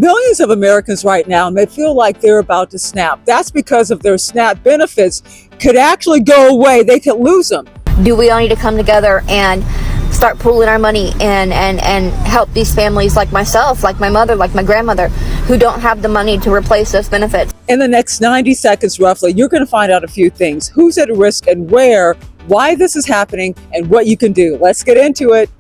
Millions of Americans right now may feel like they're about to snap. That's because of their SNAP benefits could actually go away. They could lose them. Do we all need to come together and start pooling our money and help these families like myself, like my mother, like my grandmother, who don't have the money to replace those benefits? In the next 90 seconds, roughly, you're going to find out a few things: who's at risk and where, why this is happening, and what you can do. Let's get into it.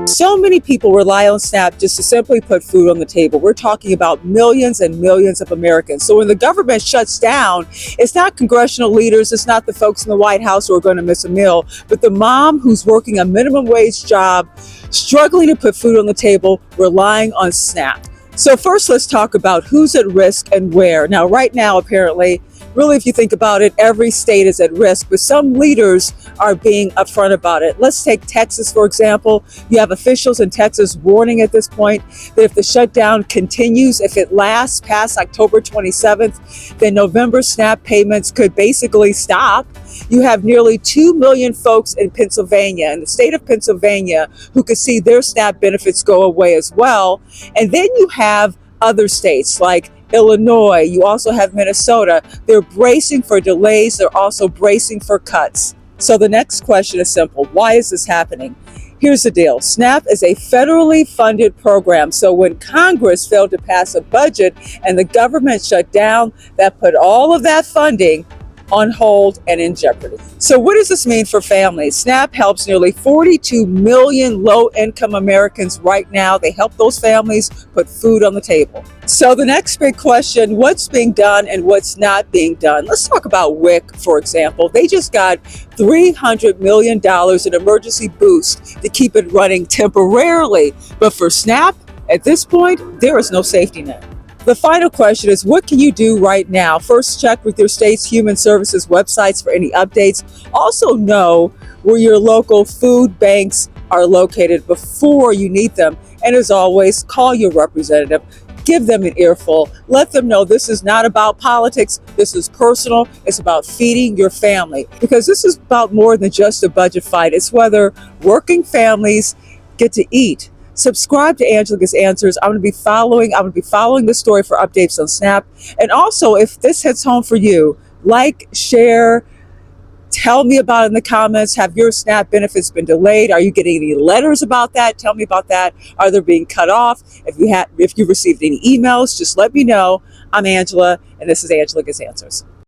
So many people rely on SNAP just to simply put food on the table. We're talking about millions and millions of Americans. So when the government shuts down, it's not congressional leaders, it's not the folks in the White House who are going to miss a meal, but the mom who's working a minimum wage job, struggling to put food on the table, relying on SNAP. So first, let's talk about who's at risk and where. Now, right now, apparently, really, if you think about it, every state is at risk, but some leaders are being upfront about it. Let's take Texas, for example. You have officials in Texas warning at this point that if the shutdown continues, if it lasts past October 27th, then November SNAP payments could basically stop. You have nearly 2 million folks in Pennsylvania, in the state of Pennsylvania, who could see their SNAP benefits go away as well. And then you have other states like Illinois, you also have Minnesota. They're bracing for delays. They're also bracing for cuts. So the next question is simple. Why is this happening? Here's the deal. SNAP is a federally funded program. So when Congress failed to pass a budget and the government shut down, that put all of that funding on hold and in jeopardy. So what does this mean for families? SNAP helps nearly 42 million low-income Americans right now. They help those families put food on the table. So the next big question, what's being done and what's not being done? Let's talk about WIC, for example. They just got $300 million in emergency boost to keep it running temporarily. But for SNAP, at this point, there is no safety net. The final question is, what can you do right now? First, check with your state's human services websites for any updates. Also know where your local food banks are located before you need them. And as always, call your representative. Give them an earful. Let them know this is not about politics. This is personal. It's about feeding your family. Because this is about more than just a budget fight. It's whether working families get to eat. Subscribe to Angelica's Answers. I'm going to be following this story for updates on SNAP. And also, if this hits home for you, like, share, tell me about it in the comments. Have your SNAP benefits been delayed? Are you getting any letters about that? Tell me about that. Are they being cut off? If you received any emails, just let me know. I'm Angela, and this is Angelica's Answers.